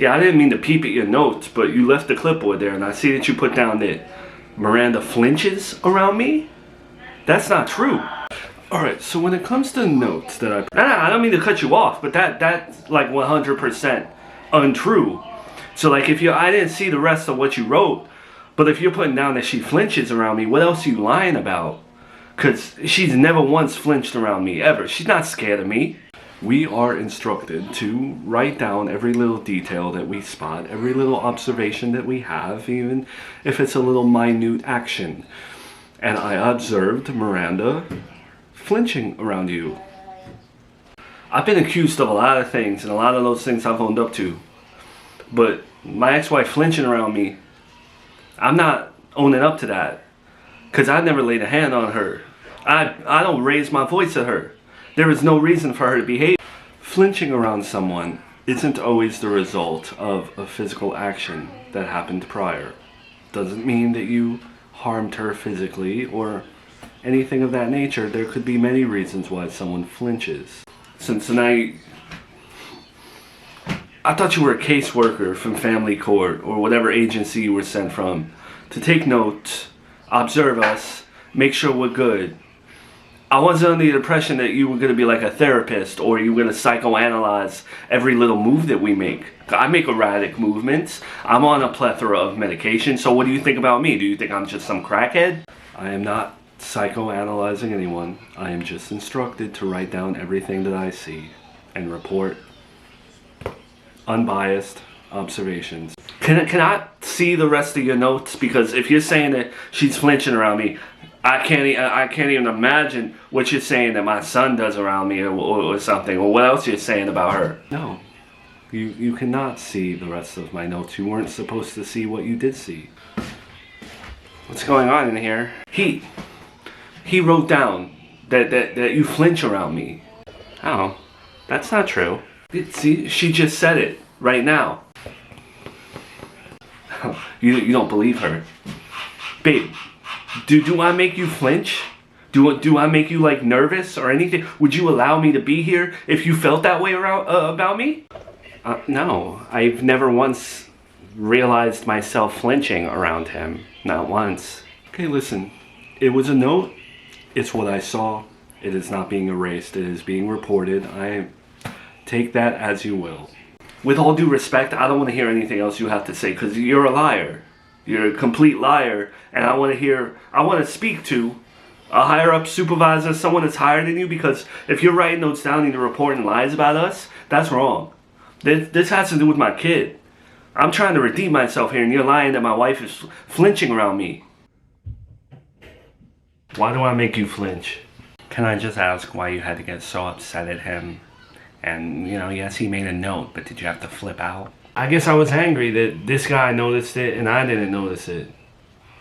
Yeah, I didn't mean to peep at your notes, but you left the clipboard there, and I see that you put down that Miranda flinches around me. That's not true. Alright, so when it comes to notes that I don't mean to cut you off, but that's like 100% untrue. So like if I didn't see the rest of what you wrote, but if you're putting down that she flinches around me, what else are you lying about? Because she's never once flinched around me, ever. She's not scared of me. We are instructed to write down every little detail that we spot, every little observation that we have, even if it's a little minute action. And I observed Miranda flinching around you. I've been accused of a lot of things, and a lot of those things I've owned up to. But my ex-wife flinching around me, I'm not owning up to that. Because I never laid a hand on her. I don't raise my voice at her. There is no reason for her to behave. Flinching around someone isn't always the result of a physical action that happened prior. Doesn't mean that you harmed her physically or anything of that nature. There could be many reasons why someone flinches. Since tonight, I thought you were a caseworker from family court or whatever agency you were sent from to take notes, observe us, make sure we're good. I wasn't under the impression that you were going to be like a therapist or you were going to psychoanalyze every little move that we make. I make erratic movements. I'm on a plethora of medication. So what do you think about me? Do you think I'm just some crackhead? I am not psychoanalyzing anyone. I am just instructed to write down everything that I see and report unbiased observations. Can I see the rest of your notes? Because if you're saying that she's flinching around me, I can't even imagine what you're saying that my son does around me or something, or what else you're saying about her. No, you cannot see the rest of my notes. You weren't supposed to see what you did see. What's going on in here? He wrote down that you flinch around me. Oh, that's not true. See, she just said it right now. You don't believe her. Babe, do I make you flinch? Do I make you like nervous or anything? Would you allow me to be here if you felt that way about me? No, I've never once realized myself flinching around him. Not once. Okay, listen. It was a note. It's what I saw. It is not being erased. It is being reported. I take that as you will. With all due respect, I don't want to hear anything else you have to say because you're a liar. You're a complete liar, and I want to speak to a higher up supervisor, someone that's higher than you, because if you're writing notes down and you're reporting lies about us, that's wrong. This has to do with my kid. I'm trying to redeem myself here, and you're lying that my wife is flinching around me. Why do I make you flinch? Can I just ask why you had to get so upset at him? And, yes, he made a note, but did you have to flip out? I guess I was angry that this guy noticed it and I didn't notice it.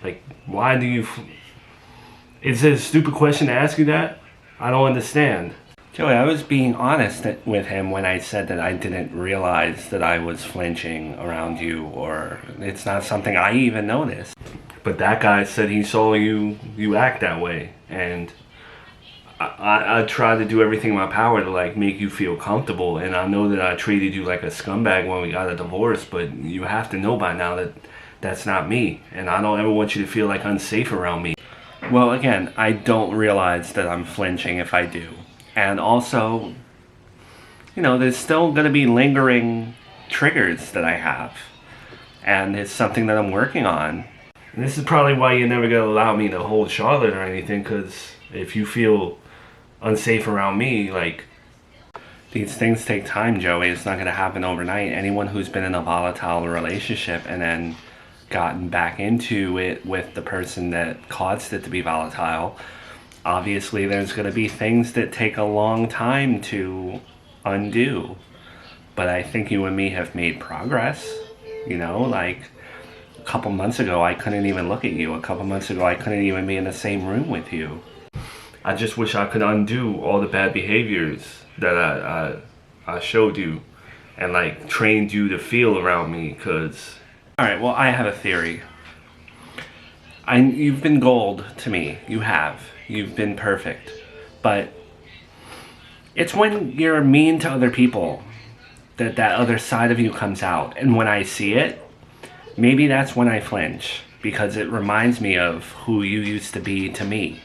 Like, why do you... Is it a stupid question to ask you that? I don't understand. Joey, I was being honest with him when I said that I didn't realize that I was flinching around you, or it's not something I even noticed. But that guy said he saw you act that way, and I tried to do everything in my power to like make you feel comfortable, and I know that I treated you like a scumbag when we got a divorce, but you have to know by now that that's not me, and I don't ever want you to feel like unsafe around me. Well, again, I don't realize that I'm flinching if I do. And also, there's still going to be lingering triggers that I have, and it's something that I'm working on. And this is probably why you're never going to allow me to hold Charlotte or anything, because if you feel unsafe around me, like, these things take time, Joey. It's not going to happen overnight. Anyone who's been in a volatile relationship and then gotten back into it with the person that caused it to be volatile, obviously there's going to be things that take a long time to undo. But I think you and me have made progress. Like a couple months ago I couldn't even look at you. A couple months ago I couldn't even be in the same room with you. I just wish I could undo all the bad behaviors that I showed you and like trained you to feel around me, because... Alright, well, I have a theory. You've been gold to me. You have. You've been perfect. But it's when you're mean to other people that other side of you comes out. And when I see it, maybe that's when I flinch, because it reminds me of who you used to be to me.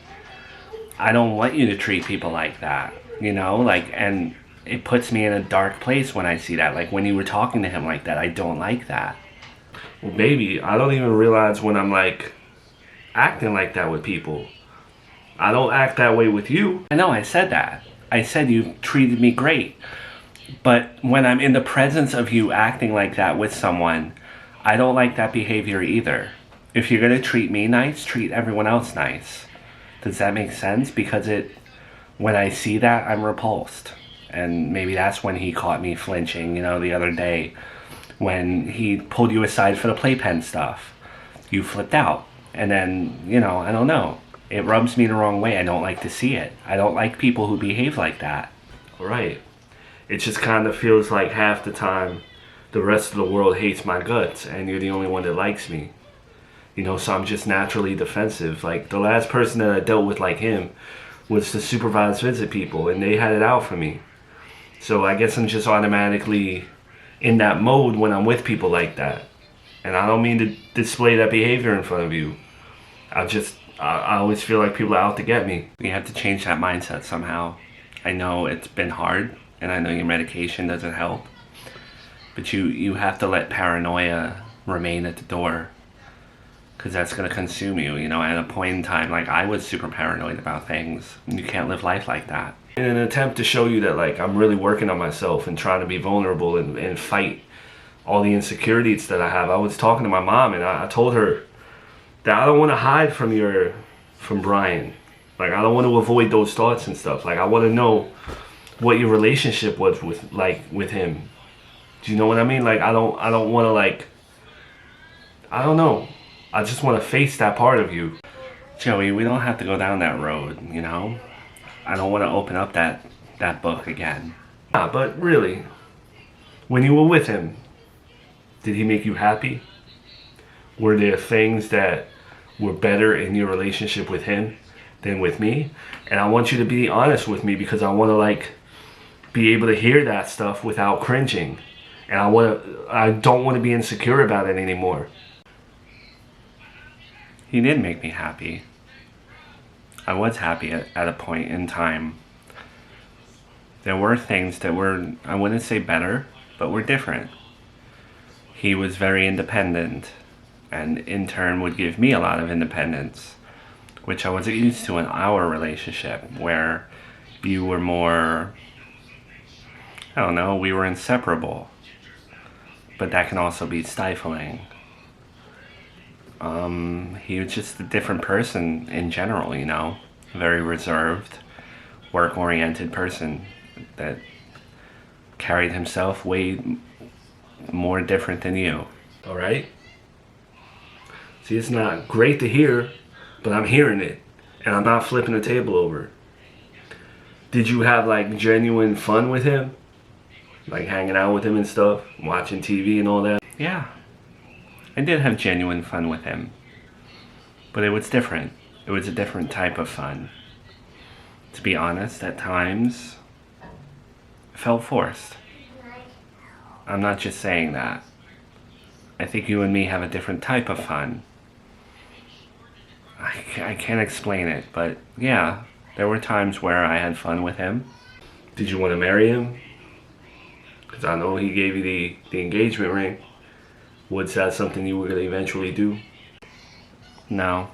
I don't want you to treat people like that, you know, like, and it puts me in a dark place when I see that. Like when you were talking to him like that, I don't like that. Well, baby, I don't even realize when I'm like acting like that with people. I don't act that way with you. I know, I said that. I said you treated me great. But when I'm in the presence of you acting like that with someone, I don't like that behavior either. If you're gonna treat me nice, treat everyone else nice. Does that make sense? Because when I see that, I'm repulsed. And maybe that's when he caught me flinching, you know, the other day. When he pulled you aside for the playpen stuff. You flipped out. And then, you know, I don't know. It rubs me the wrong way. I don't like to see it. I don't like people who behave like that. Right. It just kind of feels like half the time the rest of the world hates my guts and you're the only one that likes me. You know, so I'm just naturally defensive. Like, the last person that I dealt with like him was the supervised visit people, and they had it out for me. So I guess I'm just automatically in that mode when I'm with people like that. And I don't mean to display that behavior in front of you. I always feel like people are out to get me. You have to change that mindset somehow. I know it's been hard, and I know your medication doesn't help. But you have to let paranoia remain at the door. Because that's going to consume you, you know, at a point in time. Like, I was super paranoid about things. You can't live life like that. In an attempt to show you that, like, I'm really working on myself and trying to be vulnerable and fight all the insecurities that I have, I was talking to my mom, and I told her that I don't want to hide from Brian. Like, I don't want to avoid those thoughts and stuff. Like, I want to know what your relationship was with him. Do you know what I mean? Like, I don't want to, like, I don't know. I just want to face that part of you. Joey, we don't have to go down that road, you know? I don't want to open up that book again. Yeah, but really, when you were with him, did he make you happy? Were there things that were better in your relationship with him than with me? And I want you to be honest with me, because I want to, like, be able to hear that stuff without cringing. And I don't want to be insecure about it anymore. He did make me happy. I was happy at a point in time. There were things that were, I wouldn't say better, but were different. He was very independent, and in turn would give me a lot of independence, which I wasn't used to in our relationship, where you were more, I don't know, we were inseparable. But that can also be stifling. He was just a different person in general, you know, a very reserved, work-oriented person that carried himself way more different than you. All right? See, it's not great to hear, but I'm hearing it, and I'm not flipping the table over. Did you have, like, genuine fun with him? Like, hanging out with him and stuff, watching TV and all that? Yeah. I did have genuine fun with him, but it was different. It was a different type of fun. To be honest, at times, it felt forced. I'm not just saying that. I think you and me have a different type of fun. I can't explain it, but yeah, there were times where I had fun with him. Did you want to marry him? Because I know he gave you the engagement ring. Was that something you were going to eventually do? No.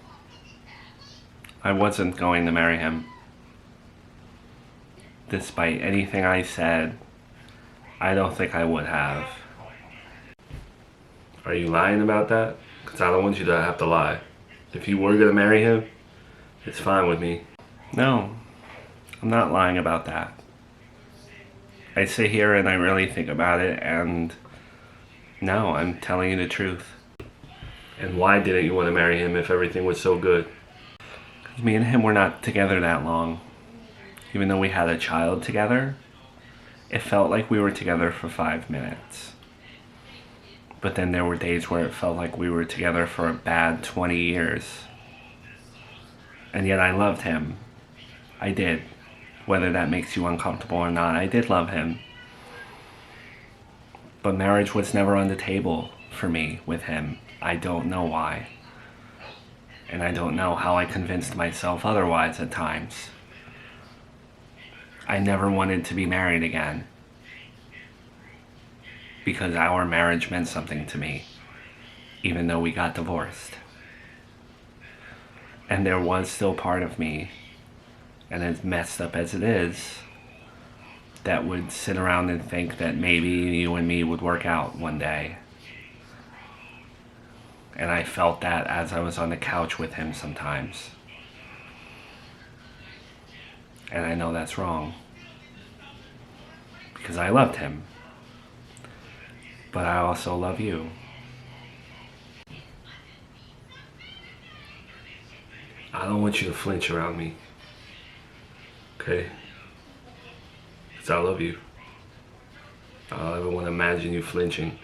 I wasn't going to marry him. Despite anything I said, I don't think I would have. Are you lying about that? Because I don't want you to have to lie. If you were going to marry him, it's fine with me. No, I'm not lying about that. I sit here and I really think about it, and no, I'm telling you the truth. And why didn't you want to marry him if everything was so good? Because me and him were not together that long. Even though we had a child together, it felt like we were together for 5 minutes. But then there were days where it felt like we were together for a bad 20 years. And yet I loved him. I did. Whether that makes you uncomfortable or not, I did love him. But marriage was never on the table for me with him. I don't know why. And I don't know how I convinced myself otherwise at times. I never wanted to be married again. Because our marriage meant something to me, even though we got divorced. And there was still part of me, and as messed up as it is, that would sit around and think that maybe you and me would work out one day. And I felt that as I was on the couch with him sometimes. And I know that's wrong. Because I loved him. But I also love you. I don't want you to flinch around me. Okay? Because I love you. I don't ever want to imagine you flinching.